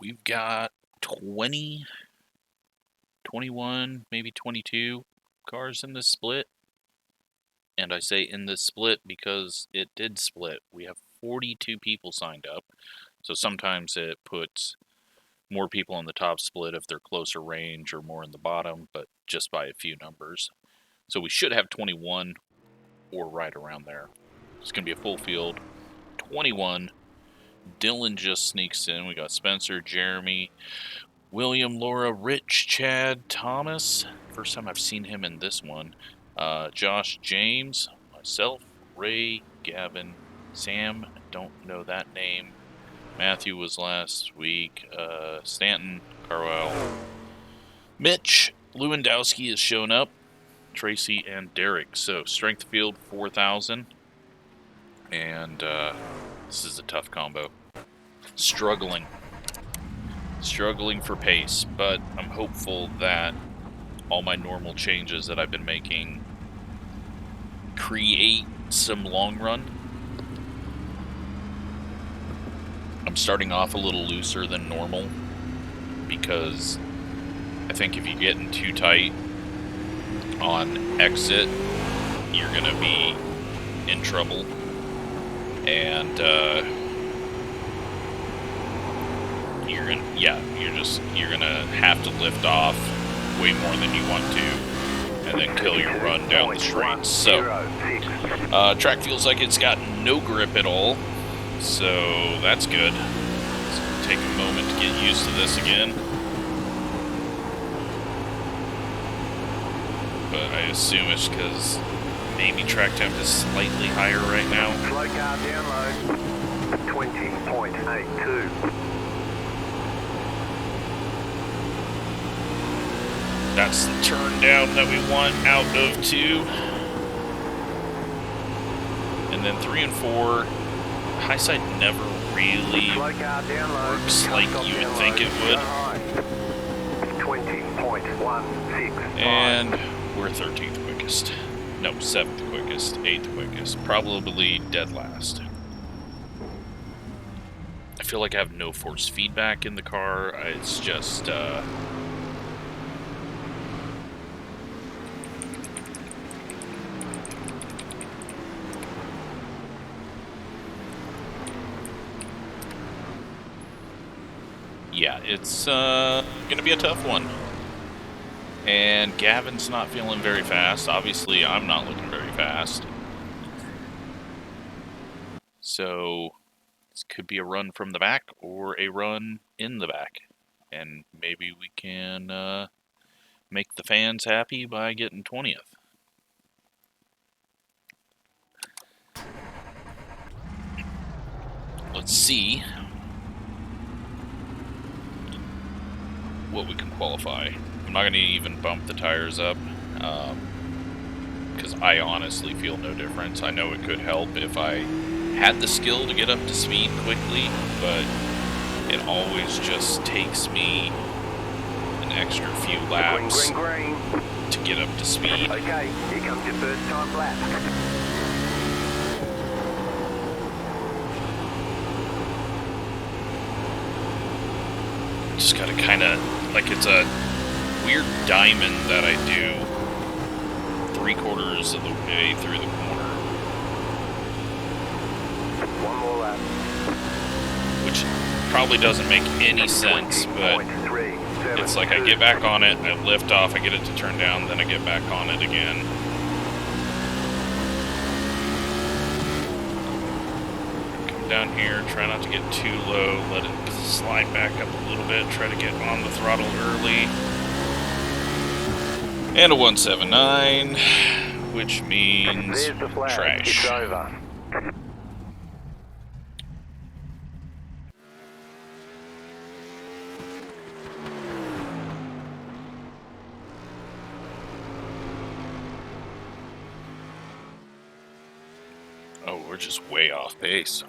we've got 20, 21, maybe 22 cars in this split. And I say in this split because it did split. We have 42 people signed up. So sometimes it puts more people in the top split if they're closer range or more in the bottom, but just by a few numbers. So we should have 21 or right around there. It's going to be a full field. 21. Dylan just sneaks in. We got Spencer, Jeremy, William, Laura, Rich, Chad, Thomas. First time I've seen him in this one. Josh, James, myself, Ray, Gavin, Sam. I don't know that name. Matthew was last week. Stanton, Carwell, Mitch, Lewandowski has shown up. Tracy and Derek. So strength field 4,000. And this is a tough combo. Struggling for pace, but I'm hopeful that all my normal changes that I've been making create some long run. I'm starting off a little looser than normal because I think if you get in too tight on exit, you're going to be in trouble. And you're gonna have to lift off way more than you want to, and then kill your run down the straight. So, track feels like it's got no grip at all, so that's good. It's gonna take a moment to get used to this again. But I assume it's because maybe track temp is slightly higher right now. Slow car download, 20.82. That's the turn down that we want out of 2. And then 3 and 4, high side never really works like you would think it would. 20.16. And we're 13th quickest. No, 7th quickest, 8th quickest. Probably dead last. I feel like I have no force feedback in the car. It's just, yeah, it's gonna be a tough one. And Gavin's not feeling very fast. Obviously, I'm not looking very fast. So, this could be a run from the back or a run in the back. And maybe we can make the fans happy by getting 20th. Let's see what we can qualify. I'm not going to even bump the tires up because I honestly feel no difference. I know it could help if I had the skill to get up to speed quickly, but it always just takes me an extra few laps to get up to speed. Okay, here comes your first time lap. Just gotta kind of, like, it's a weird diamond that I do 3/4 of the way through the corner. One more lap. Which probably doesn't make any sense, but it's like I get back on it, I lift off, I get it to turn down, then I get back on it again. Come down here, try not to get too low, let it slide back up a little bit, try to get on the throttle early. And a 179, which means trash. It's over. Oh, we're just way off pace.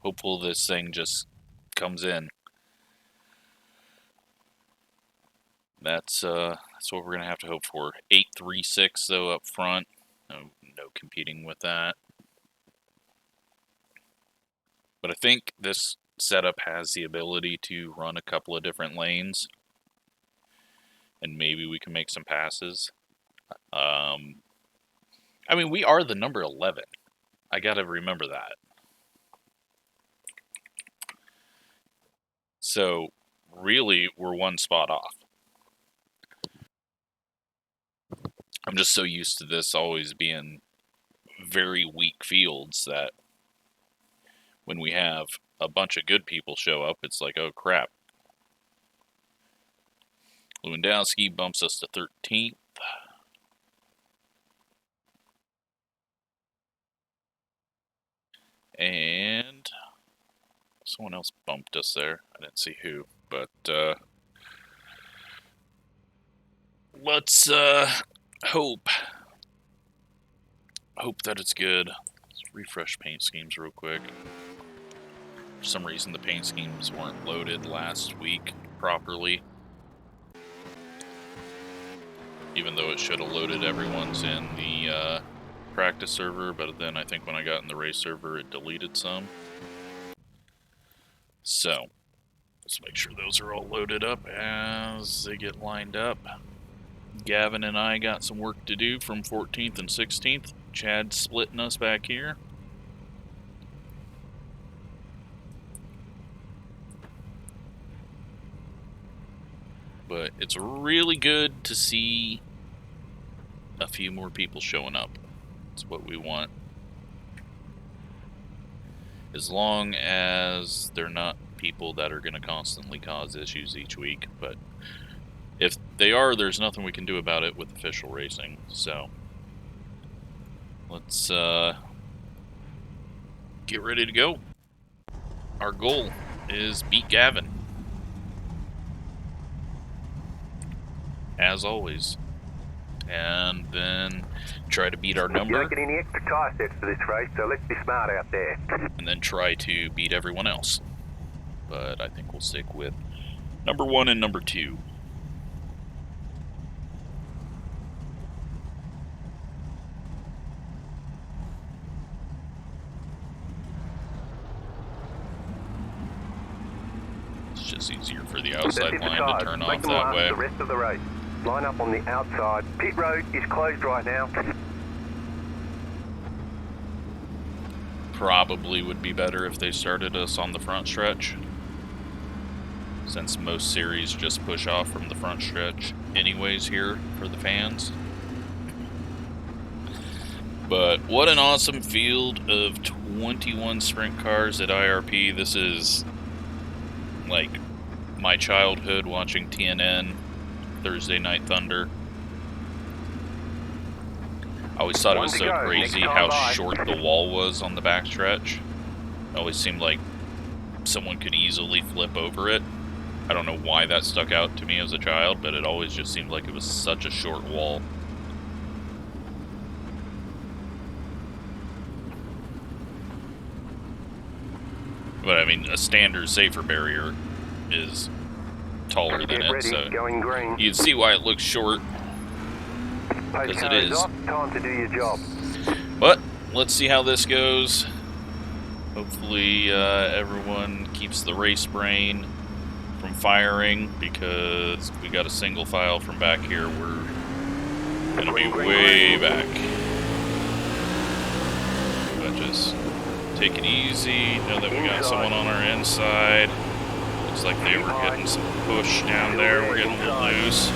Hopeful this thing just comes in. That's what we're gonna have to hope for. 836 though up front. No competing with that. But I think this setup has the ability to run a couple of different lanes, and maybe we can make some passes. I mean, we are the number 11. I gotta remember that. So, really, we're one spot off. I'm just so used to this always being very weak fields that when we have a bunch of good people show up, it's like, oh crap. Lewandowski bumps us to 13th. And someone else bumped us there. I didn't see who, but let's hope that it's good. Let's refresh paint schemes real quick. For some reason, the paint schemes weren't loaded last week properly, even though it should have loaded everyone's in the practice server, but then I think when I got in the race server, it deleted some. So, let's make sure those are all loaded up as they get lined up. Gavin and I got some work to do from 14th and 16th. Chad's splitting us back here. But it's really good to see a few more people showing up. That's what we want. As long as they're not people that are going to constantly cause issues each week. But if they are, there's nothing we can do about it with official racing. So let's get ready to go. Our goal is beat Gavin, as always, and then try to beat our number. You don't get any extra tire sets for this race, so let's be smart out there. And then try to beat everyone else. But I think we'll stick with number 1 and number 2. It's just easier for the outside line to turn off that way. The rest of the race. Line up on the outside. Pit road is closed right now. Probably would be better if they started us on the front stretch, since most series just push off from the front stretch anyways here for the fans. But what an awesome field of 21 sprint cars at IRP. This is like my childhood watching TNN, Thursday Night Thunder. I always thought it was so crazy how short the wall was on the backstretch. It always seemed like someone could easily flip over it. I don't know why that stuck out to me as a child, but it always just seemed like it was such a short wall. But I mean, a standard safer barrier is taller than it, so you'd see why it looks short, because it is. Time to do your job. But let's see how this goes. Hopefully everyone keeps the race brain from firing, because we got a single file from back here. We're gonna be way back. But just take it easy. Know that we got someone on our inside. Looks like they were getting some push down there. We're getting a little loose.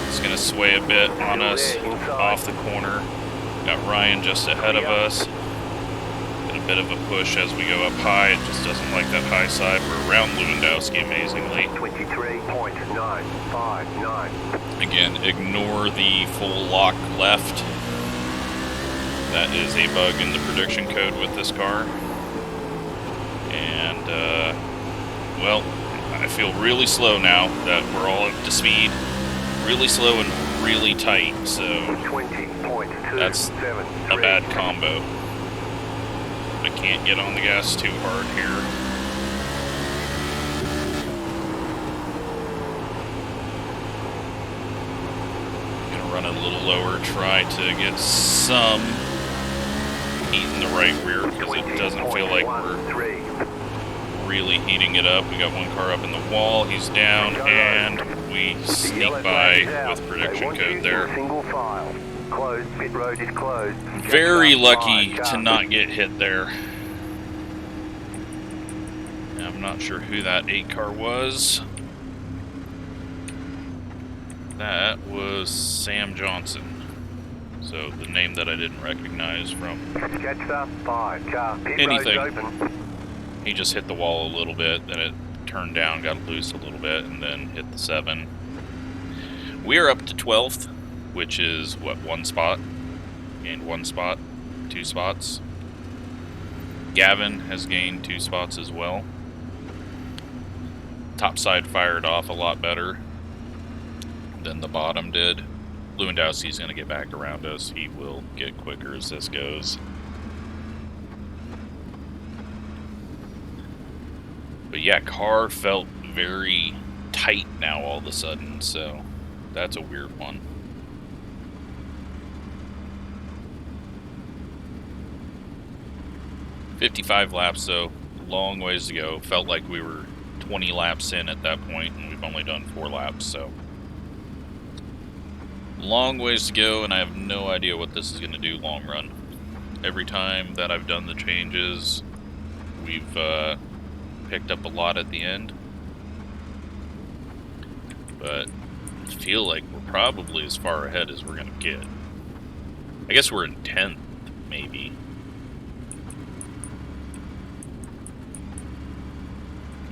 It's gonna sway a bit on us off the corner. Got Ryan just ahead of us. Get a bit of a push as we go up high. It just doesn't like that high side. We're around Lewandowski amazingly. 23.959. Again, ignore the full lock left. That is a bug in the prediction code with this car. And, well, I feel really slow now that we're all up to speed. Really slow and really tight, so that's a bad combo. I can't get on the gas too hard here. Gonna run it a little lower, try to get some heating the right rear because it doesn't feel like we're really heating it up. We got one car up in the wall, he's down, and we sneak by with prediction code there. Very lucky to not get hit there. I'm not sure who that 8 car was. That was Sam Johnson. So the name that I didn't recognize from anything. He just hit the wall a little bit, then it turned down, got loose a little bit, and then hit the 7. We are up to 12th, which is, what, 1 spot? Gained 1 spot, 2 spots. Gavin has gained 2 spots as well. Top side fired off a lot better than the bottom did. Lewandowski's going to get back around us. He will get quicker as this goes. But yeah, car felt very tight now all of a sudden, so that's a weird one. $55 laps, so long ways to go. Felt like we were 20 laps in at that point, and we've only done 4 laps, so long ways to go, and I have no idea what this is going to do long run. Every time that I've done the changes, we've picked up a lot at the end, but I feel like we're probably as far ahead as we're going to get. I guess we're in 10th, maybe.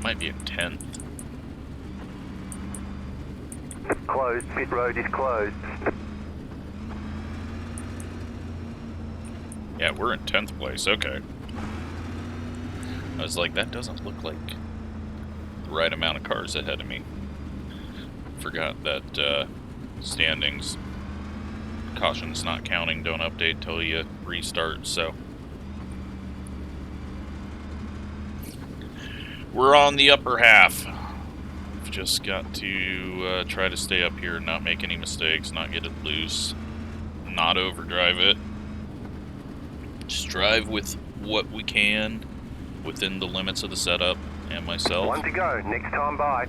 Might be in 10th. Closed, pit road is closed. Yeah, we're in 10th place, okay. I was like, that doesn't look like the right amount of cars ahead of me. Forgot that standings, caution's not counting, don't update till you restart, so. We're on the upper half. We've just got to try to stay up here, not make any mistakes, not get it loose, not overdrive it. Just drive with what we can within the limits of the setup and myself. 1 to go, next time by.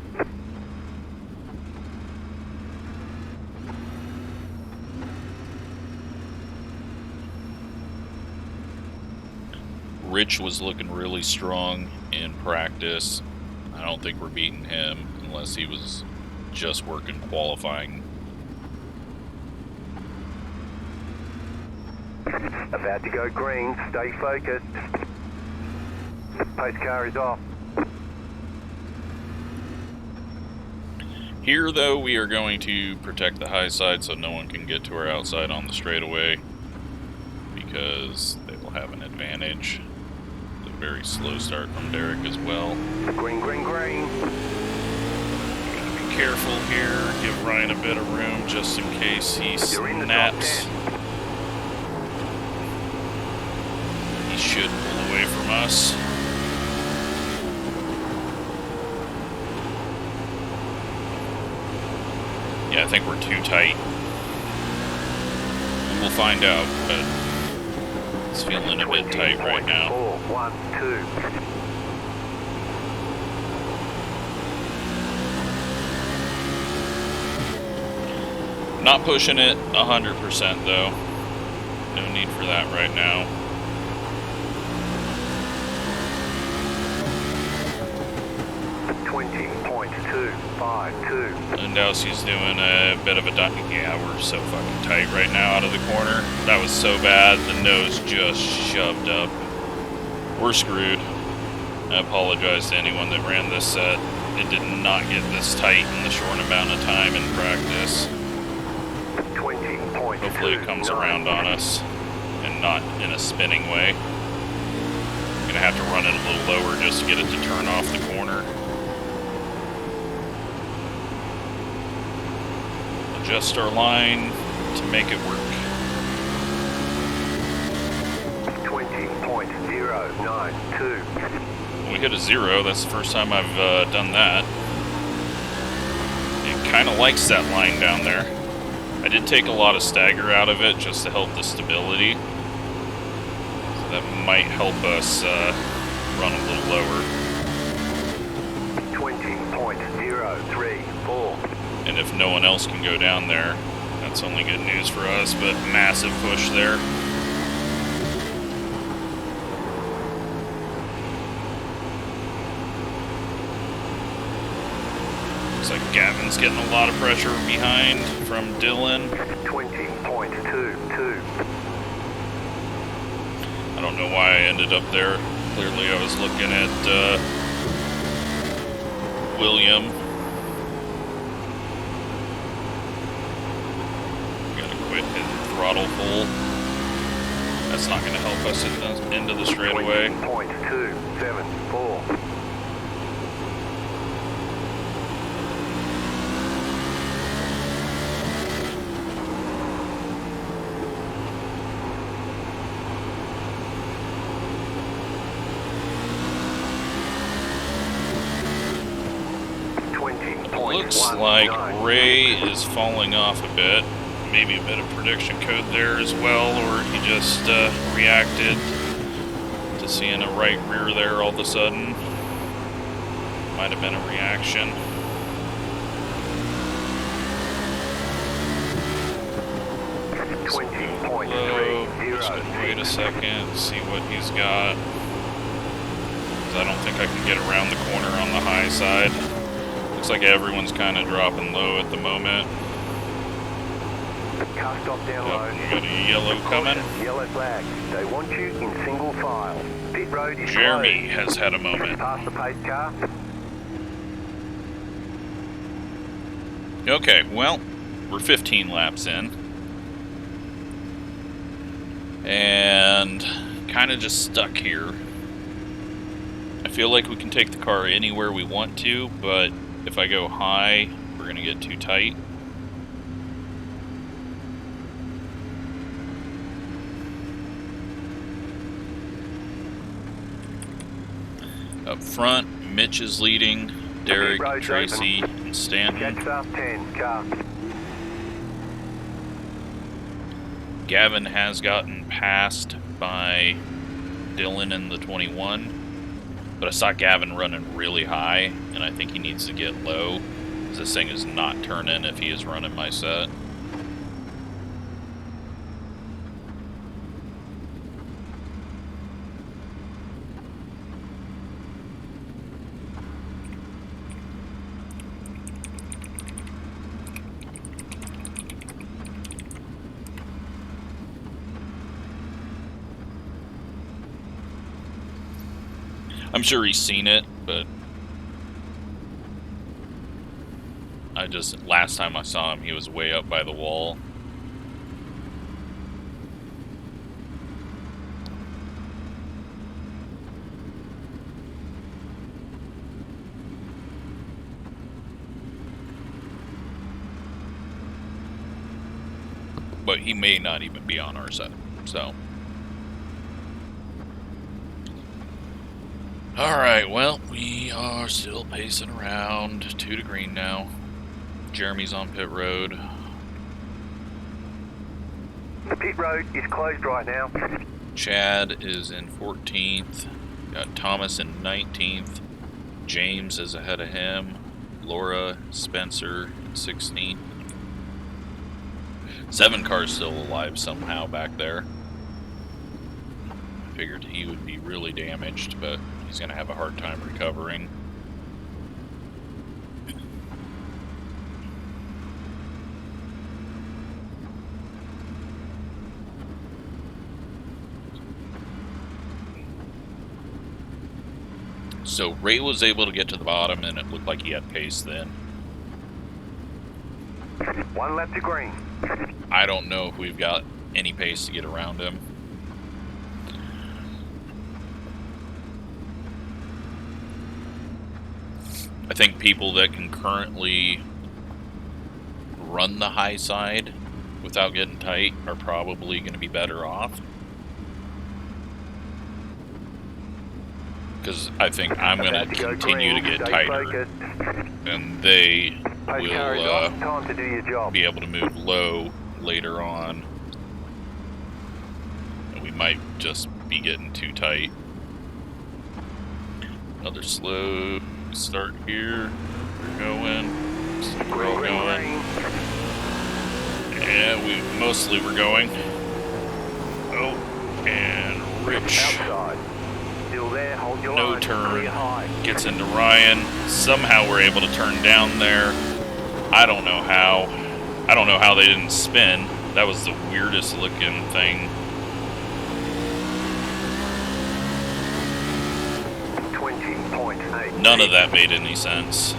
Rich was looking really strong in practice. I don't think we're beating him unless he was just working qualifying. About to go green, stay focused. Pace car is off. Here, though, we are going to protect the high side so no one can get to our outside on the straightaway, because they will have an advantage. It's a very slow start from Derek as well. Green, green, green. Be careful here, give Ryan a bit of room just in case he snaps. He should pull away from us. Yeah, I think we're too tight. We'll find out, but it's feeling a bit tight right now. 1, 2. Not pushing it 100% though. No need for that right now. Lewandowski's doing a bit of a yeah, we're so fucking tight right now out of the corner. That was so bad, the nose just shoved up. We're screwed. I apologize to anyone that ran this set. It did not get this tight in the short amount of time in practice. 20.2. Hopefully it comes around on us and not in a spinning way. I'm gonna have to run it a little lower just to get it to turn off the corner. Adjust our line to make it work. 20.092. When we hit a 0, that's the first time I've done that. It kind of likes that line down there. I did take a lot of stagger out of it just to help the stability. So That might help us run a little lower. 20.034. And if no one else can go down there, that's only good news for us, but massive push there. Looks like Gavin's getting a lot of pressure behind from Dylan. 20.22. I don't know why I ended up there. Clearly I was looking at William. Gotta quit hitting throttle full. That's not gonna help us into the straightaway. 20.274. Looks like Ray is falling off a bit. Maybe a bit of prediction code there as well, or he just reacted to seeing a right rear there all of a sudden. Might have been a reaction. Just gonna wait a second, see what he's got. 'Cause I don't think I can get around the corner on the high side. Looks like everyone's kind of dropping low at the moment. Car stop down low. We got a yellow coming. Yellow flag. They want you in single file. Pit road is Jeremy closed. has had a moment. Pass the pace car. Okay, well, we're 15 laps in. And kind of just stuck here. I feel like we can take the car anywhere we want to, but if I go high, we're going to get too tight. Up front, Mitch is leading, Derek, Tracy, and Stanton. Jets up 10, car. Gavin has gotten passed by Dylan in the 21, but I saw Gavin running really high, and I think he needs to get low, because this thing is not turning if he is running my set. I'm sure he's seen it, but last time I saw him, he was way up by the wall. But he may not even be on our side, so. Alright, well, we are still pacing around 2 to green now. Jeremy's on pit road. The pit road is closed right now. Chad is in 14th. Got Thomas in 19th. James is ahead of him. Laura, Spencer in 16th. 7 cars still alive somehow back there. Figured he would be really damaged, but he's going to have a hard time recovering. So Ray was able to get to the bottom, and it looked like he had pace then. 1 lap to green. I don't know if we've got any pace to get around him. I think people that can currently run the high side without getting tight are probably going to be better off. Because I think I'm going to continue to get tighter, and they will be able to move low later on. And we might just be getting too tight. Another slow start here. We're going. We're all going. Yeah, mostly we're going. Oh, and Rich. Outside. Still there, hold your No line. turn. Clear high. Gets into Ryan. Somehow we're able to turn down there. I don't know how. I don't know how they didn't spin. That was the weirdest looking thing. 20.8. None of that made any sense.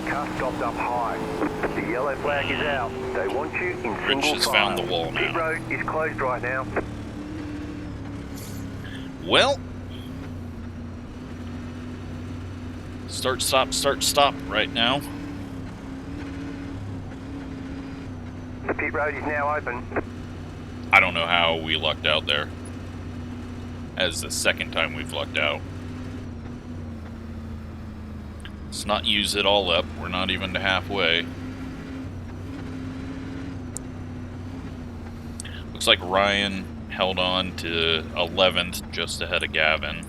Car stopped up high. The yellow flag is out. They want you in single Rich has file. found the wall Pit now. road is closed right now. Well, start, stop right now. The pit road is now open. I don't know how we lucked out there. As the second time we've lucked out. Let's not use it all up. We're not even to halfway. Looks like Ryan held on to 11th, just ahead of Gavin.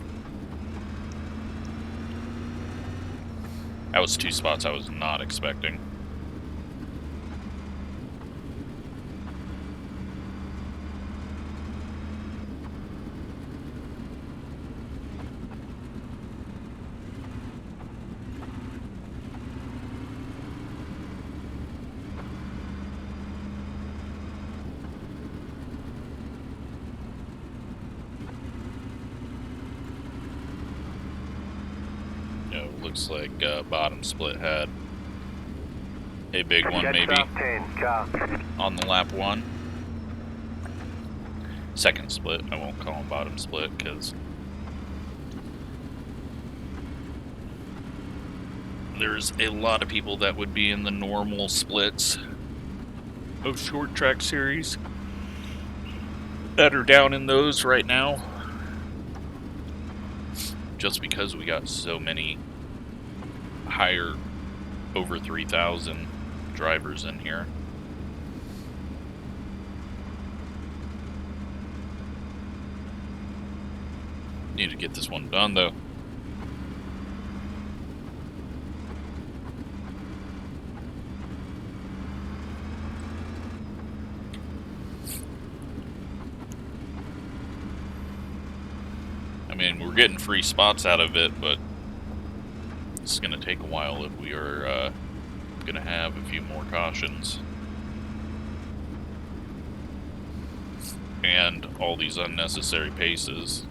That was 2 spots I was not expecting. Looks like bottom split had a big one, maybe, Jets up 10, car. on the lap 1. Second split, I won't call him bottom split, because there's a lot of people that would be in the normal splits of short track series that are down in those right now. Just because we got so many higher, over 3,000 drivers in here. Need to get this one done, though. I mean, we're getting free spots out of it, but it's going to take a while if we are going to have a few more cautions. And all these unnecessary paces.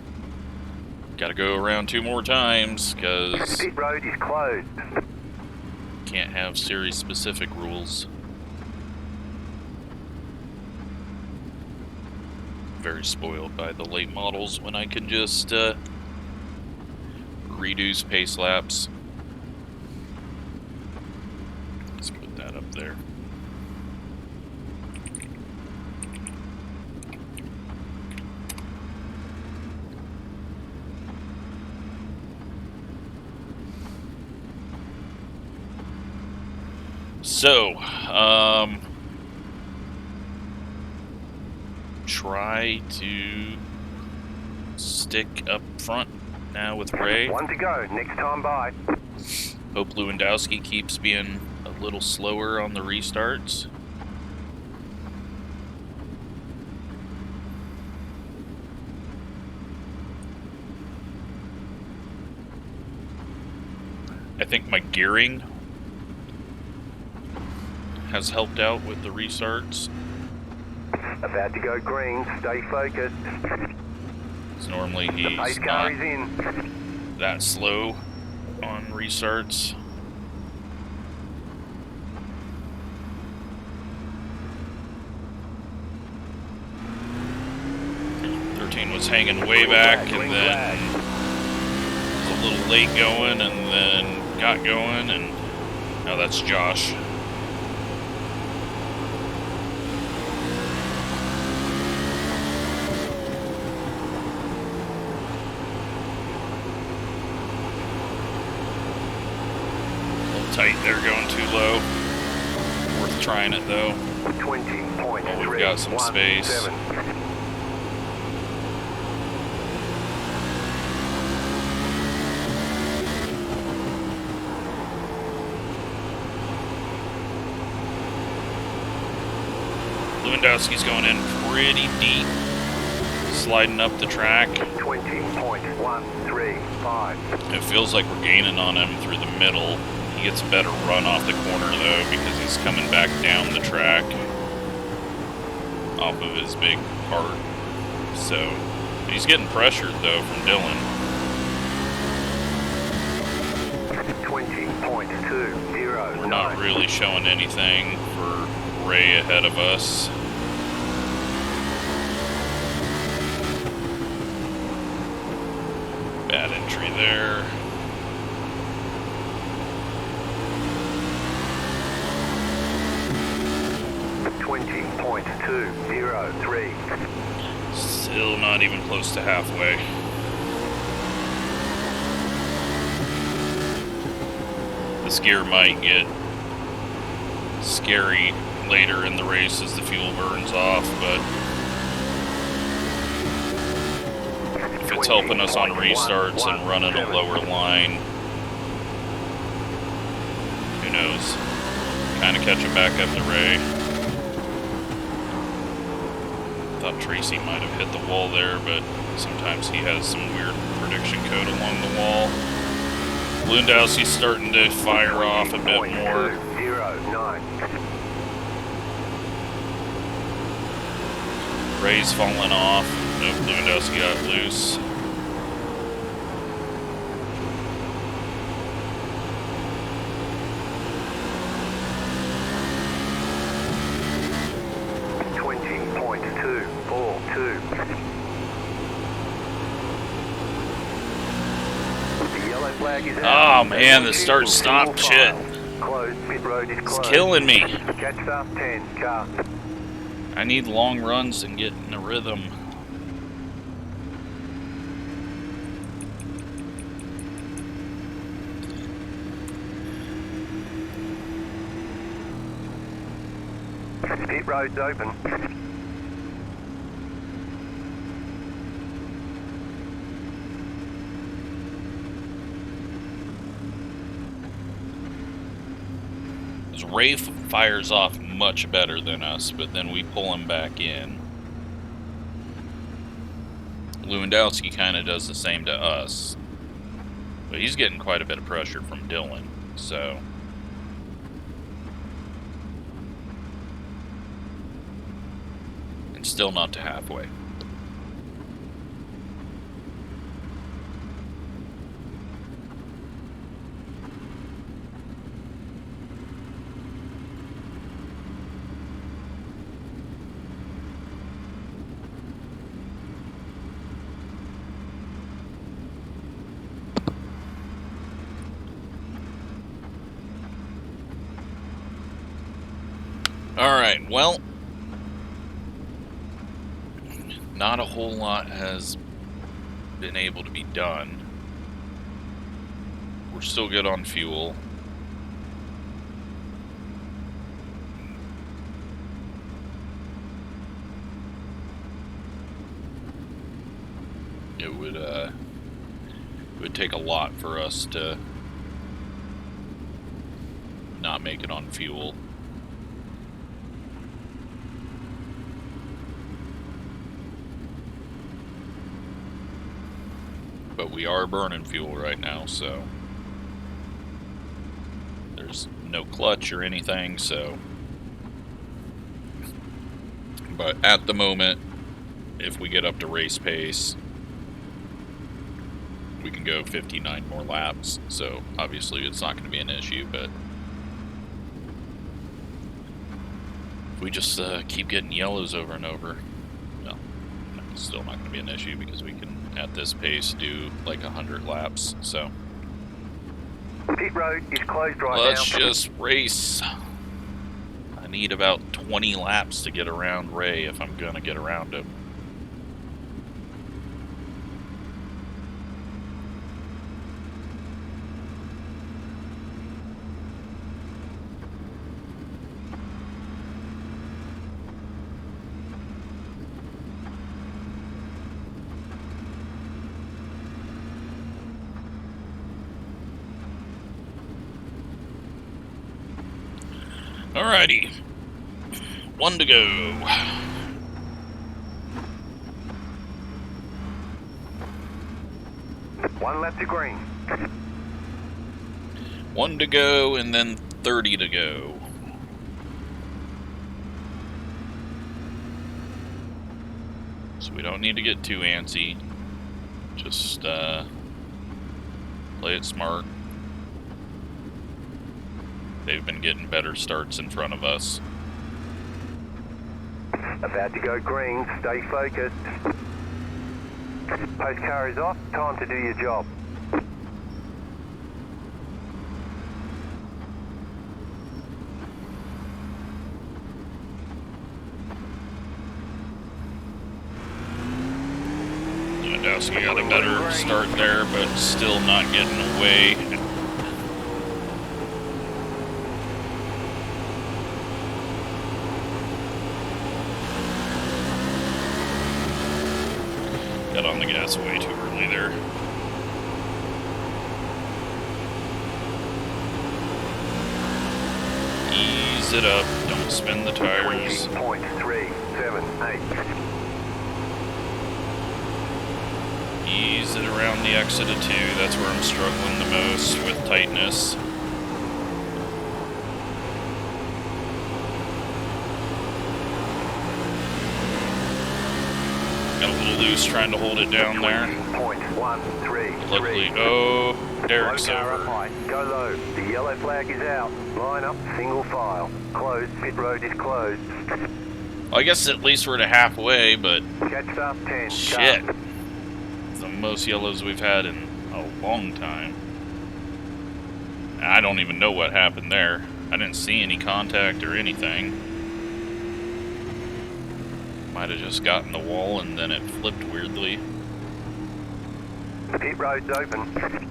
Got to go around 2 more times, because Pit road is closed. can't have series-specific rules. Very spoiled by the late models when I can just reduce pace laps. Let's put that up there. So, try to stick up front now with Ray. 1 to go, next time by. Hope Lewandowski keeps being a little slower on the restarts. I think my gearing has helped out with the restarts. About to go green, stay focused. So normally The pace he's car not is in. that slow on restarts. Was hanging way back, and then was a little late going, and then got going, and now that's Josh. A little tight there, going too low. worth trying it though. 20.317. We've got some space. Lewandowski's going in pretty deep, sliding up the track. 20.135. It feels like we're gaining on him through the middle. He gets a better run off the corner though because he's coming back down the track off of his big part. So he's getting pressured though from Dylan. 20.209. We're not really showing anything for Ray ahead of us. Bad entry there. .203. Still not even close to halfway. This gear might get scary later in the race as the fuel burns off, but if it's helping us on restarts and running a lower line, who knows? Kind of catching back up to Ray. Thought Tracy might have hit the wall there, but sometimes he has some weird prediction code along the wall. Lewandowski's starting to fire off a bit more. Ray's falling off. Nope, Lewandowski got loose. Oh man, the start-stop shit. It's killing me. I need long runs and get in a rhythm. Pit road's open. Ray fires off much better than us, but then we pull him back in. Lewandowski kind of does the same to us, but he's getting quite a bit of pressure from Dylan, so. And still not to halfway. Alright, well, not a whole lot has been able to be done. We're still good on fuel. It would take a lot for us to not make it on fuel. But we are burning fuel right now, so there's no clutch or anything, so. But at the moment, if we get up to race pace, we can go 59 more laps, so obviously it's not going to be an issue, but if we just keep getting yellows over and over, well, it's still not going to be an issue because we can, at this pace, do like 100 laps, so. Pit road is closed right now. Let's just race. I need about 20 laps to get around Ray if I'm going to get around him. Alrighty. 1 to go. One lap to green. 1 to go, and then 30 to go. So we don't need to get too antsy. Just play it smart. They've been getting better starts in front of us. About to go green, stay focused. Post car is off, time to do your job. Lewandowski got a better start there, but still not getting away. Got on the gas way too early there. Ease it up, don't spin the tires. 20.378. Ease it around the exit of 2, that's where I'm struggling the most with tightness. Got a little loose trying to hold it down there. 20.133. Luckily, oh, Derek's over. Go low. The yellow flag is out. Line up, single file. Closed. Pit road is closed. Well, I guess at least we're to halfway, but Catch up 10. shit. It's the most yellows we've had in a long time. I don't even know what happened there. I didn't see any contact or anything. Might have just gotten the wall and then it flipped weirdly. The pit road's open.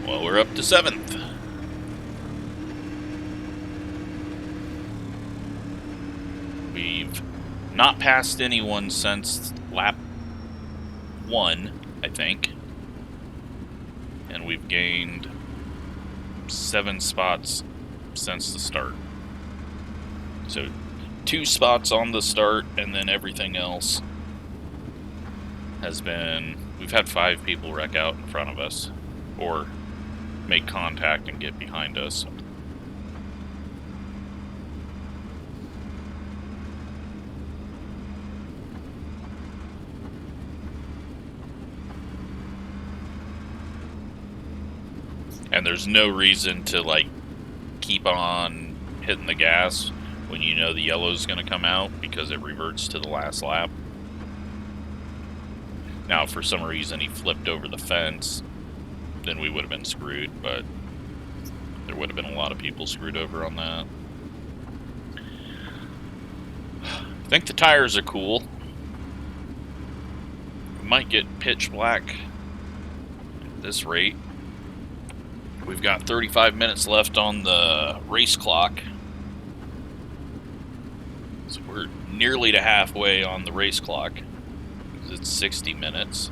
Well, we're up to 7th. We've not passed anyone since lap 1, I think. And we've gained 7 spots since the start. So 2 spots on the start, and then everything else has been... We've had 5 people wreck out in front of us, or make contact and get behind us. And there's no reason to, like, keep on hitting the gas when you know the yellow's going to come out, because it reverts to the last lap. Now, if for some reason he flipped over the fence, then we would have been screwed, but there would have been a lot of people screwed over on that. I think the tires are cool. We might get pitch black at this rate. We've got 35 minutes left on the race clock. So we're nearly to halfway on the race clock. It's 60 minutes.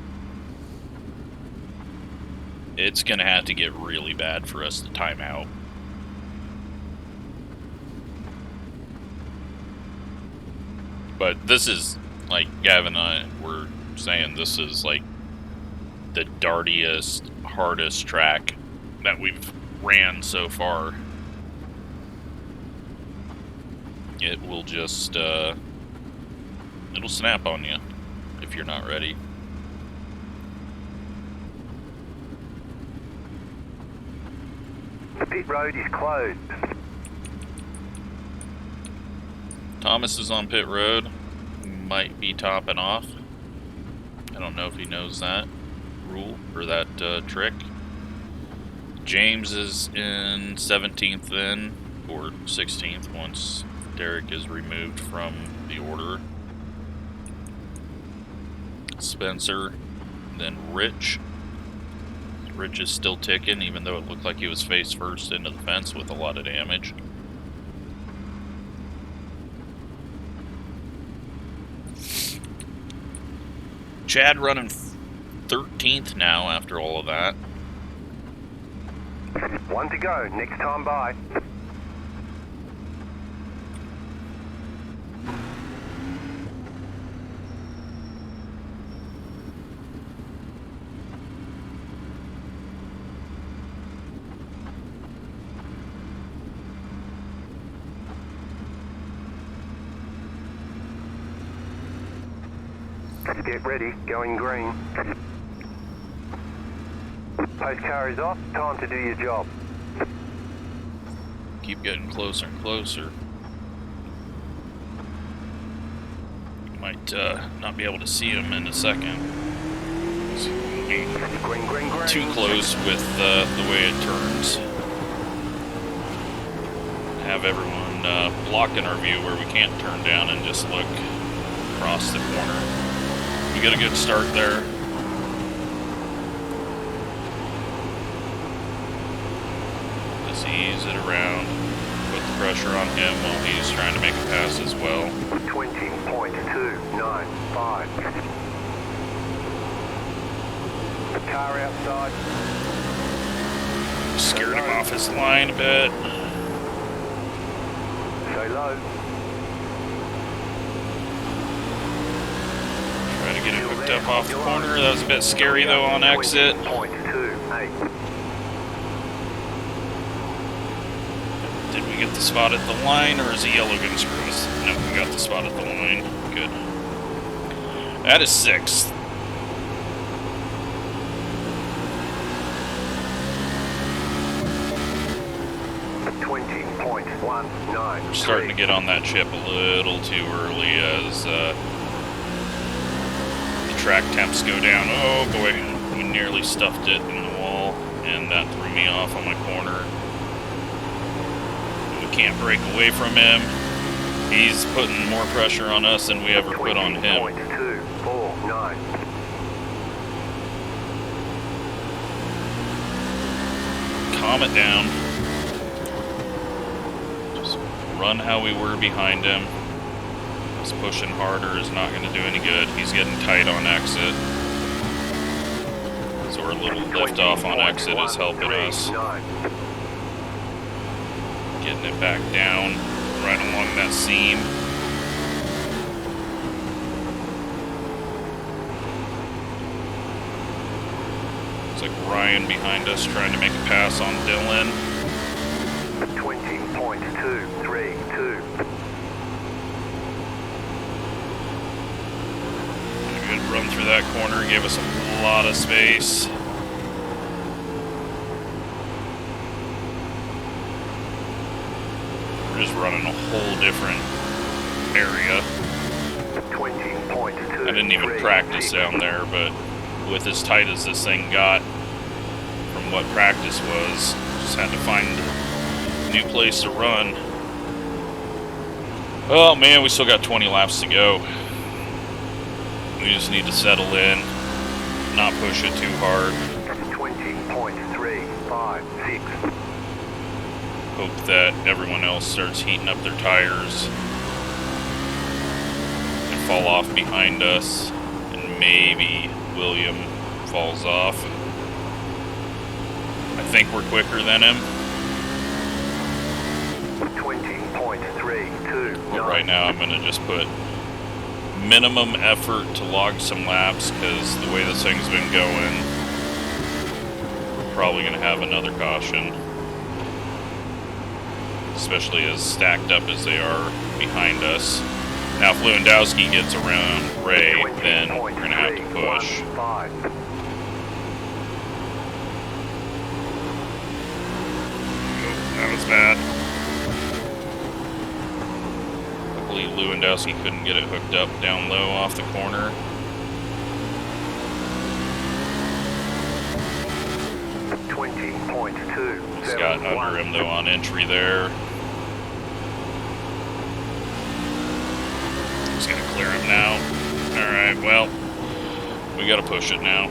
It's going to have to get really bad for us to time out. But this is, like Gavin and I were saying, this is like the dartiest, hardest track that we've ran so far. It will just, it'll snap on you if you're not ready. The pit road is closed. Thomas is on pit road. Might be topping off. I don't know if he knows that rule or that trick. James is in 17th then, or 16th once Derek is removed from the order. Spencer, then Rich. Rich is still ticking, even though it looked like he was face first into the fence with a lot of damage. Chad running 13th now after all of that. One to go, next time by. Get ready, going green. Post car is off, time to do your job. Keep getting closer and closer. Might not be able to see him in a second. Green, green, green. Too close with the way it turns. Have everyone blocking our view where we can't turn down and just look across the corner. We got a good start there. Just ease it around. Put the pressure on him while he's trying to make a pass as well. 20.295. The car outside. Scared him off his line a bit. Stay low. Try to get it hooked up off the corner. That was a bit scary though on exit. 20.28. Did we get the spot at the line, or is the yellow going to screw us? No, we got the spot at the line. Good. That is 6th. We're starting to get on that chip a little too early as the track temps go down. Oh boy, we nearly stuffed it in the wall, and that threw me off on my corner. We can't break away from him. He's putting more pressure on us than we ever put on him. 20.249. Calm it down. Just run how we were behind him. Us pushing harder is not going to do any good. He's getting tight on exit. So our little lift off on exit is helping us. Getting it back down, right along that seam. It's like Ryan behind us trying to make a pass on Dylan. 20.232. Good run through that corner, gave us a lot of space. We're just running a whole different area. 20.2. I didn't even practice down there, but with as tight as this thing got from what practice was, just had to find a new place to run. Oh man, we still got 20 laps to go. We just need to settle in, not push it too hard. 20.356. Hope that everyone else starts heating up their tires and fall off behind us, and maybe William falls off. I think we're quicker than him. 20.32. But right now I'm going to just put minimum effort to log some laps, because the way this thing's been going, we're probably going to have another caution. Especially as stacked up as they are behind us. Now if Lewandowski gets around Ray, then we're going to have to push. That was bad. Luckily Lewandowski couldn't get it hooked up down low off the corner. Just got under him though on entry there. He's gonna clear him now. Alright, well, we gotta push it now.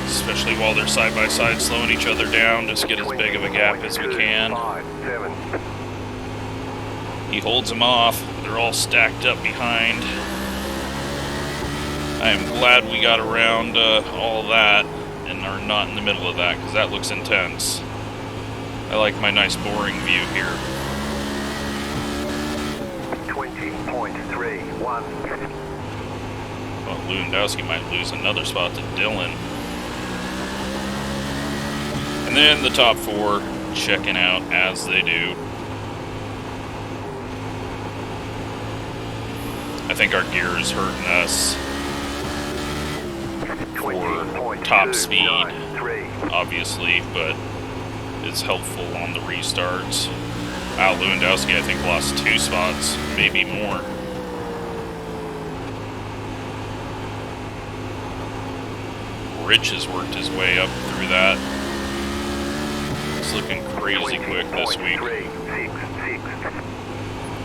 Especially while they're side by side slowing each other down, just get as big of a gap as we can. He holds them off. They're all stacked up behind. I am glad we got around all that and are not in the middle of that, because that looks intense. I like my nice boring view here. 20.31. Well, Lewandowski might lose another spot to Dylan. And then the top four checking out as they do. I think our gear is hurting us for top speed, obviously, but it's helpful on the restarts. Wow, Lewandowski, I think, lost 2 spots, maybe more. Rich has worked his way up through that. It's looking crazy quick this week.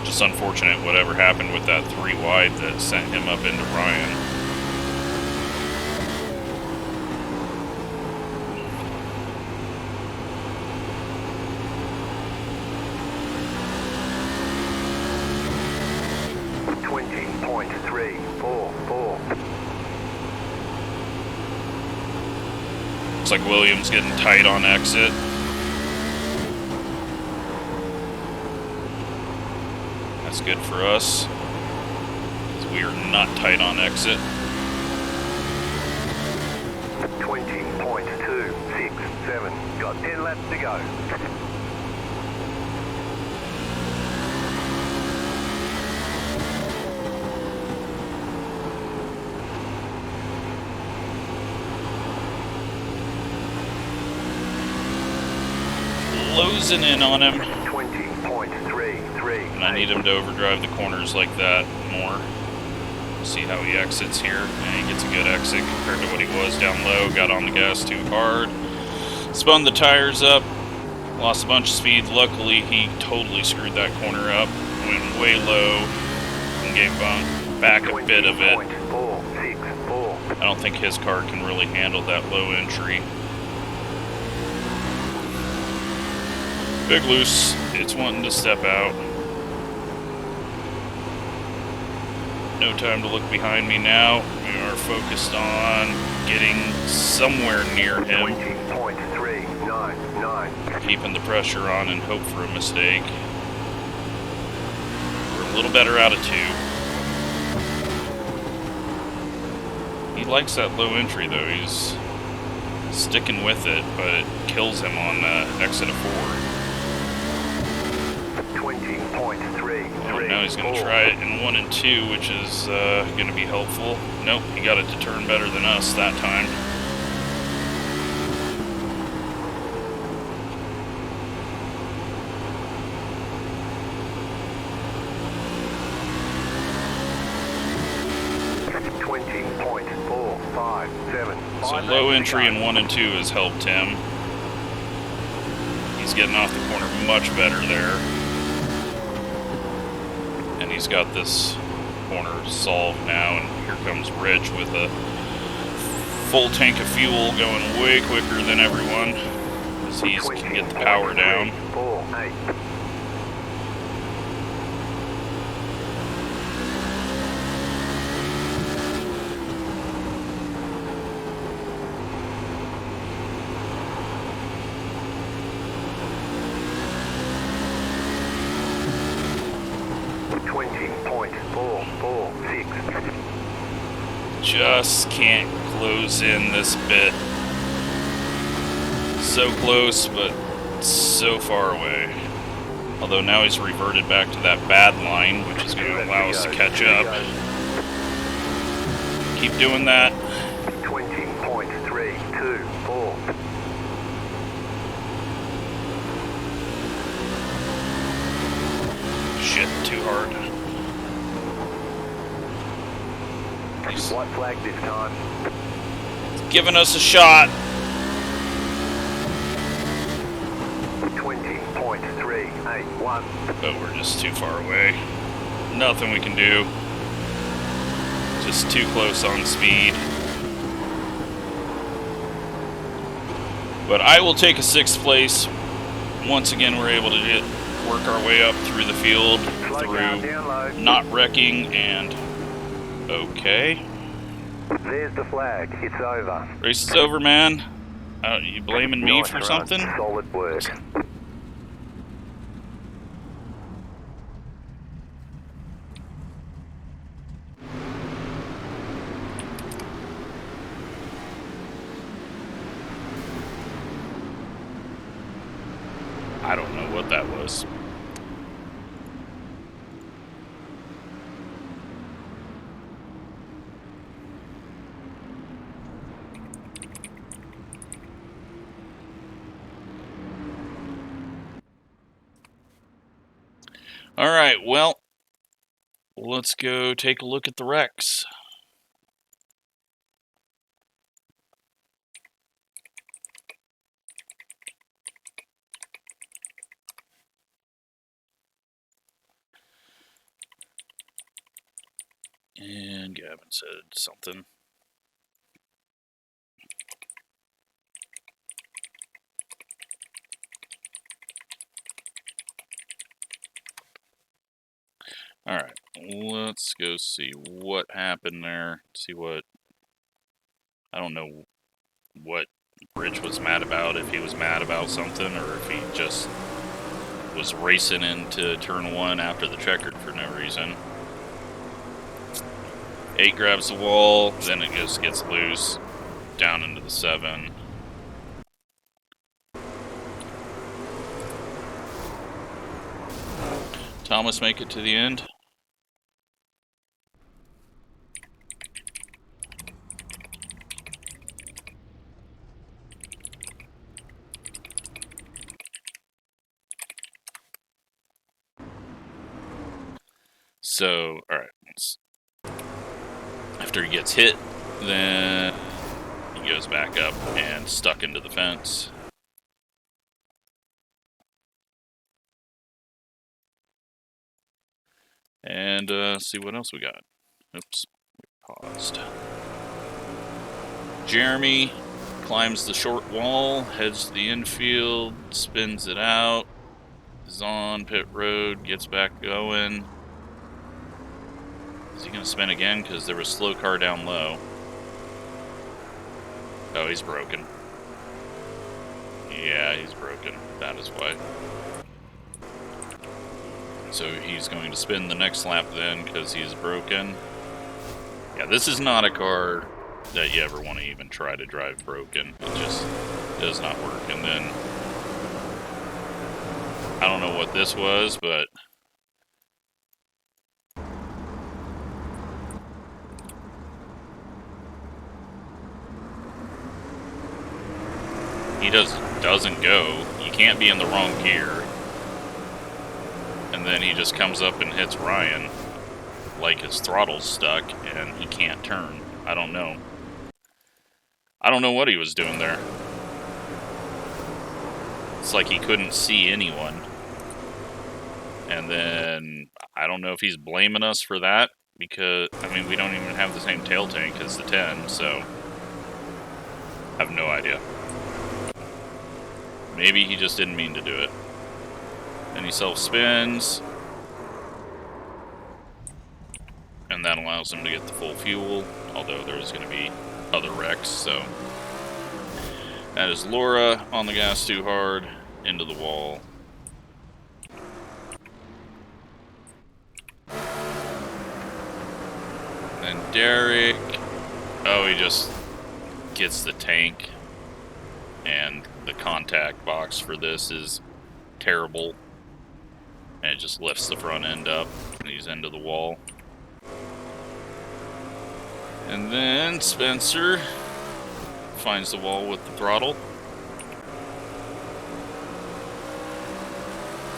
Just unfortunate whatever happened with that 3 wide that sent him up into Ryan. Looks like Williams getting tight on exit. That's good for us, because we are not tight on exit. 20.267. Got 10 laps to go. Closing in on him. 20.33. And I need him to overdrive the corners like that more. See how he exits here. And he gets a good exit compared to what he was down low. Got on the gas too hard. Spun the tires up. Lost a bunch of speed. Luckily, he totally screwed that corner up. Went way low. And gave back a bit of it. I don't think his car can really handle that low entry. Big Loose, it's wanting to step out. No time to look behind me now. We are focused on getting somewhere near him. 20.399. Keeping the pressure on and hope for a mistake. We're a little better out of 2. He likes that low entry though. He's sticking with it, but it kills him on exit of 4. 20.33. Now he's going to try it in 1 and 2, which is going to be helpful. Nope, he got it to turn better than us that time. So low entry in 1 and 2 has helped him. He's getting off the corner much better there. And he's got this corner solved now, and here comes Rich with a full tank of fuel going way quicker than everyone as he can get the power down. 20.446. Just can't close in this bit. So close, but so far away. Although now he's reverted back to that bad line, which is going to allow us to catch up. Keep doing that. 20.324. Shit, too hard. White flag this time. Giving us a shot. 20.381. But we're just too far away. Nothing we can do. Just too close on speed. But I will take a 6th place. Once again, we're able to work our way up through the field, through not wrecking, and okay. There's the flag. It's over. Race is over, man. You blaming me Nice for run. something? Solid work. I don't know what that was. All right, well, let's go take a look at the wrecks. And Gavin said something. Alright, let's go see what happened there. See what... I don't know what Rich was mad about, if he was mad about something, or if he just was racing into turn 1 after the checkered for no reason. 8 grabs the wall, then it just gets loose, down into the 7. Thomas make it to the end? So, alright, after he gets hit, then he goes back up and stuck into the fence. And see what else we got. Oops, we paused. Jeremy climbs the short wall, heads to the infield, spins it out, is on pit road, gets back going. Is he going to spin again? Because there was slow car down low. Oh, he's broken. Yeah, he's broken. That is why. So he's going to spin the next lap then because he's broken. Yeah, this is not a car that you ever want to even try to drive broken. It just does not work. And then, I don't know what this was, but he doesn't go. You can't be in the wrong gear. And then he just comes up and hits Ryan like his throttle's stuck and he can't turn. I don't know. I don't know what he was doing there. It's like he couldn't see anyone. And then I don't know if he's blaming us for that because, I mean, we don't even have the same tail tank as the 10, so I have no idea. Maybe he just didn't mean to do it. Then he self-spins. And that allows him to get the full fuel, although there's going to be other wrecks, so. That is Laura on the gas too hard, into the wall. And Derek, oh, he just gets the tank, and the contact box for this is terrible. And it just lifts the front end up, and he's into the wall. And then Spencer finds the wall with the throttle.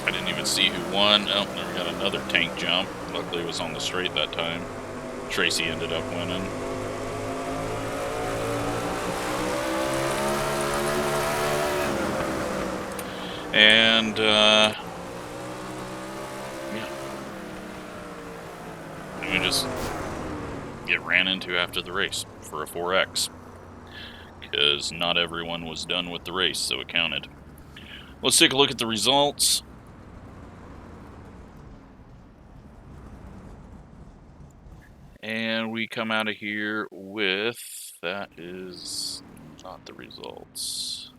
I didn't even see who won. Oh, there we got another tank jump. Luckily it was on the straight that time. Tracy ended up winning. And, yeah. And we just get ran into after the race for a 4X. Because not everyone was done with the race, so it counted. Let's take a look at the results. And we come out of here with, that is not the results.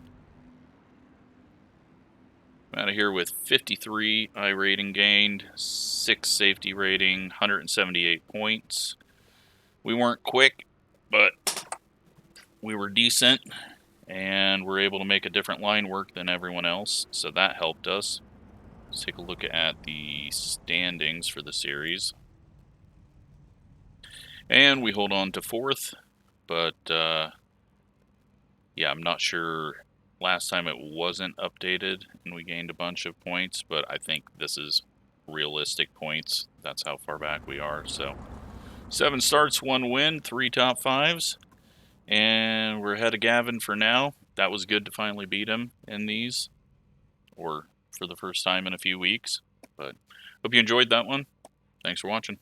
I'm out of here with 53 I rating gained, 6 safety rating, 178 points. We weren't quick, but we were decent, and we're able to make a different line work than everyone else, so that helped us. Let's take a look at the standings for the series. And we hold on to 4th, but yeah, I'm not sure. Last time it wasn't updated and we gained a bunch of points, but I think this is realistic points. That's how far back we are. So 7 starts, 1 win, 3 top 5s, and we're ahead of Gavin for now. That was good to finally beat him in these, or for the first time in a few weeks. But hope you enjoyed that one. Thanks for watching.